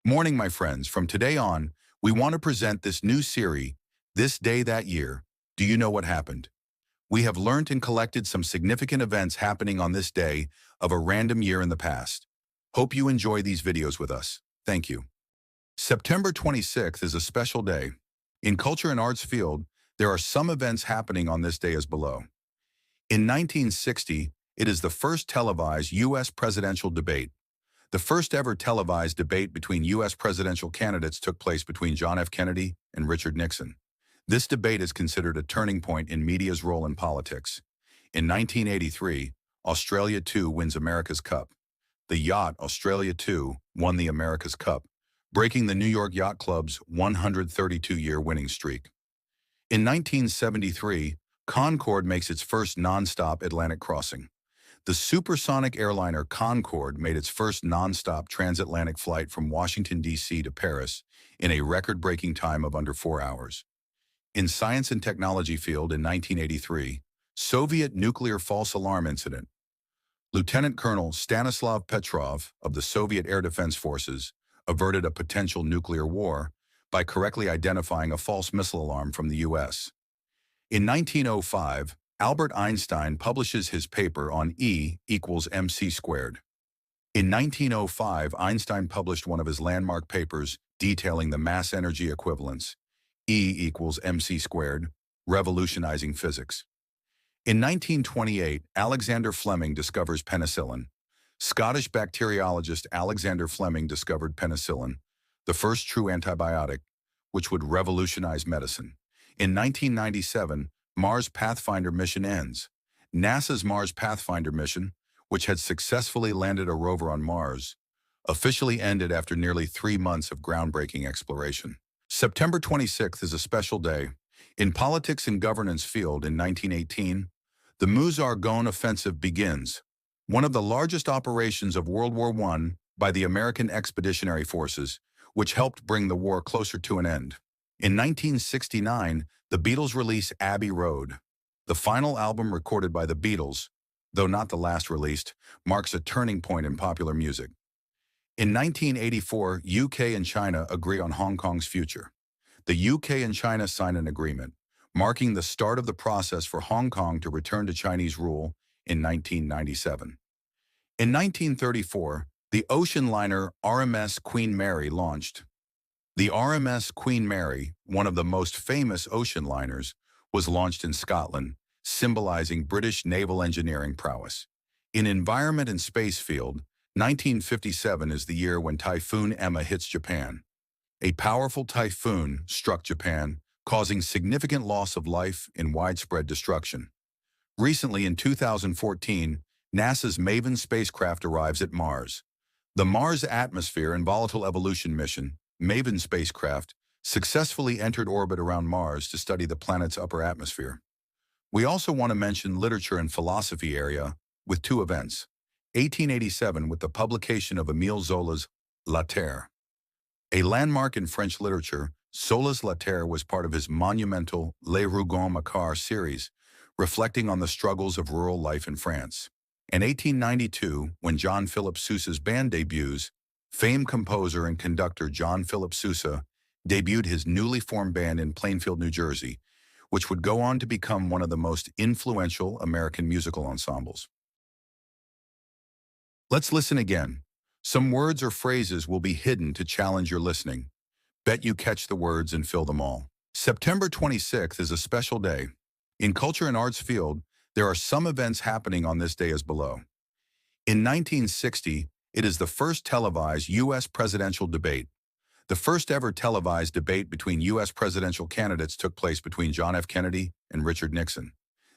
Morning, my friends. From today on, we want to present this new series, This Day That Year. Do you know what happened? We have learned and collected some significant events happening on this day of a random year in the past. Hope you enjoy these videos with us. Thank you. September 26th is a special day. In culture and arts field, there are some events happening on this day as below. In 1960, it is the first televised U.S. presidential debate. The first ever televised debate between U.S. presidential candidates took place between John F. Kennedy and Richard Nixon. This debate is considered a turning point in media's role in politics. In 1983, Australia 2 wins America's Cup. The yacht Australia 2 won the America's Cup, breaking the New York Yacht Club's 132-year winning streak. In 1973, Concorde makes its first non-stop Atlantic crossing. The supersonic airliner Concorde made its first non-stop transatlantic flight from Washington, D.C. to Paris in a record-breaking time of under 4 hours. In science and technology field in 1983, Soviet nuclear false alarm incident. Lieutenant Colonel Stanislav Petrov of the Soviet Air Defense Forces averted a potential nuclear war by correctly identifying a false missile alarm from the U.S. In 1905, Albert Einstein publishes his paper on E equals mc squared. In 1905, Einstein published one of his landmark papers detailing the mass-energy equivalence, E equals mc squared, revolutionizing physics. In 1928, Alexander Fleming discovers penicillin. Scottish bacteriologist Alexander Fleming discovered penicillin, the first true antibiotic, which would revolutionize medicine. In 1997, Mars Pathfinder mission ends. NASA's Mars Pathfinder mission, which had successfully landed a rover on Mars, officially ended after nearly 3 months of groundbreaking exploration. September 26th is a special day. In politics and governance field in 1918, the Meuse-Argonne offensive begins, one of the largest operations of World War I by the American Expeditionary Forces, which helped bring the war closer to an end. In 1969, the Beatles release Abbey Road. The final album recorded by the Beatles, though not the last released, marks a turning point in popular music. In 1984, UK and China agree on Hong Kong's future. The UK and China sign an agreement, marking the start of the process for Hong Kong to return to Chinese rule in 1997. In 1934, the ocean liner RMS Queen Mary launched. The RMS Queen Mary, one of the most famous ocean liners, was launched in Scotland, symbolizing British naval engineering prowess. In environment and space field, 1957 is the year when Typhoon Emma hits Japan. A powerful typhoon struck Japan, causing significant loss of life and widespread destruction. Recently, in 2014, NASA's MAVEN spacecraft arrives at Mars. The Mars Atmosphere and Volatile Evolution mission, MAVEN spacecraft, successfully entered orbit around Mars to study the planet's upper atmosphere. We also want to mention literature and philosophy area with 2 events. 1887 with the publication of Émile Zola's La Terre. A landmark in French literature, Zola's La Terre was part of his monumental Les Rougon Macquart series, reflecting on the struggles of rural life in France. In 1892, when John Philip Sousa's band debuts, famed composer and conductor John Philip Sousa debuted his newly formed band in Plainfield, New Jersey, which would go on to become one of the most influential American musical ensembles. Let's listen again. Some words or phrases will be hidden to challenge your listening. Bet you catch the words and fill them all. September 26th is a special day. In culture and arts field, there are some events happening on this day as below. In 1960, it is the first televised U.S. presidential debate. The first ever televised debate between U.S. presidential candidates took place between John F. Kennedy and Richard Nixon.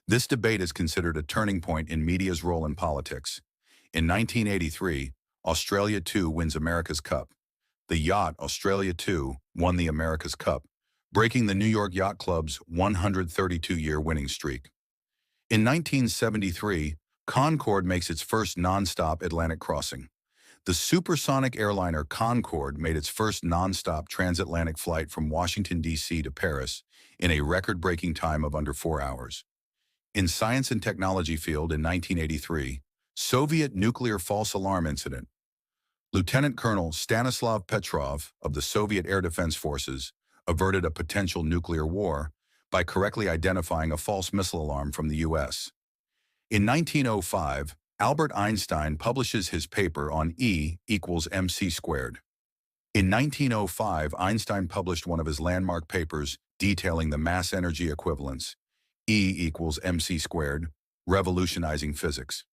This debate is considered a turning point in media's role in politics. In 1983, Australia 2 wins America's Cup. The yacht Australia 2 won the America's Cup, breaking the New York Yacht Club's 132-year winning streak. In 1973, Concorde makes its first non-stop Atlantic crossing. The supersonic airliner Concorde made its first non-stop transatlantic flight from Washington, D.C. to Paris in a record-breaking time of under 4 hours. In science and technology field in 1983, Soviet nuclear false alarm incident. Lieutenant Colonel Stanislav Petrov of the Soviet Air Defense Forces averted a potential nuclear war by correctly identifying a false missile alarm from the U.S. In 1905, Albert Einstein publishes his paper on E equals mc squared. In 1905, Einstein published one of his landmark papers detailing the mass-energy equivalence, E equals mc squared, revolutionizing physics.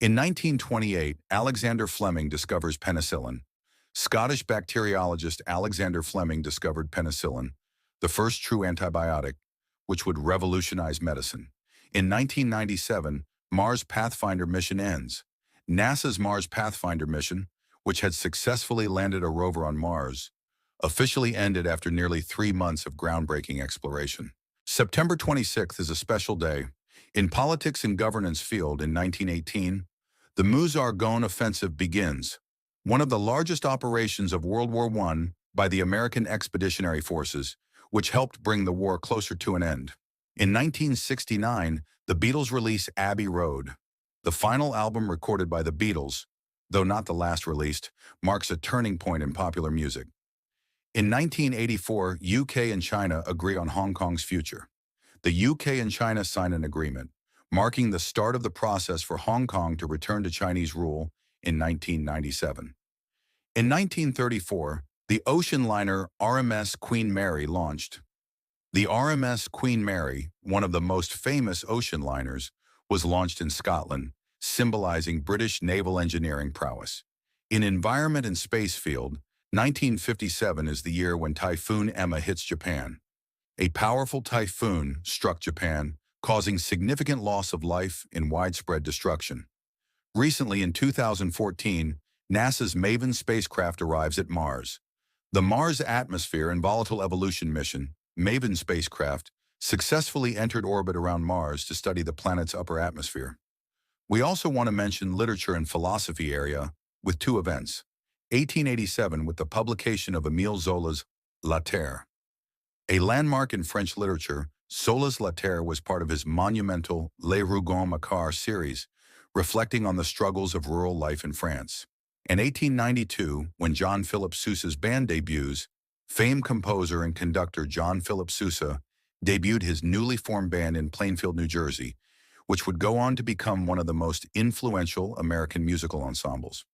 In 1928, Alexander Fleming discovers penicillin. Scottish bacteriologist Alexander Fleming discovered penicillin, the first true antibiotic, which would revolutionize medicine. In 1997, Mars Pathfinder mission ends. NASA's Mars Pathfinder mission, which had successfully landed a rover on Mars, officially ended after nearly 3 months of groundbreaking exploration. September 26th is a special day. In politics and governance field in 1918, the Meuse-Argonne Offensive begins, one of the largest operations of World War I by the American Expeditionary Forces, which helped bring the war closer to an end. In 1969, the Beatles release Abbey Road. The final album recorded by the Beatles, though not the last released, marks a turning point in popular music. In 1984, UK and China agree on Hong Kong's future. The UK and China sign an agreement, marking the start of the process for Hong Kong to return to Chinese rule in 1997. In 1934, the ocean liner RMS Queen Mary launched. The RMS Queen Mary, one of the most famous ocean liners, was launched in Scotland, symbolizing British naval engineering prowess. In environment and space field, 1957 is the year when Typhoon Emma hits Japan. A powerful typhoon struck Japan, causing significant loss of life and widespread destruction. Recently, in 2014, NASA's MAVEN spacecraft arrives at Mars. The Mars Atmosphere and Volatile Evolution mission, MAVEN spacecraft, successfully entered orbit around Mars to study the planet's upper atmosphere. We also want to mention literature and philosophy area with 2 events. 1887 with the publication of Émile Zola's La Terre. A landmark in French literature, Zola's La Terre was part of his monumental Les Rougon Macquart series, reflecting on the struggles of rural life in France. In 1892, when John Philip Sousa's band debuts, famed composer and conductor John Philip Sousa debuted his newly formed band in Plainfield, New Jersey, which would go on to become one of the most influential American musical ensembles.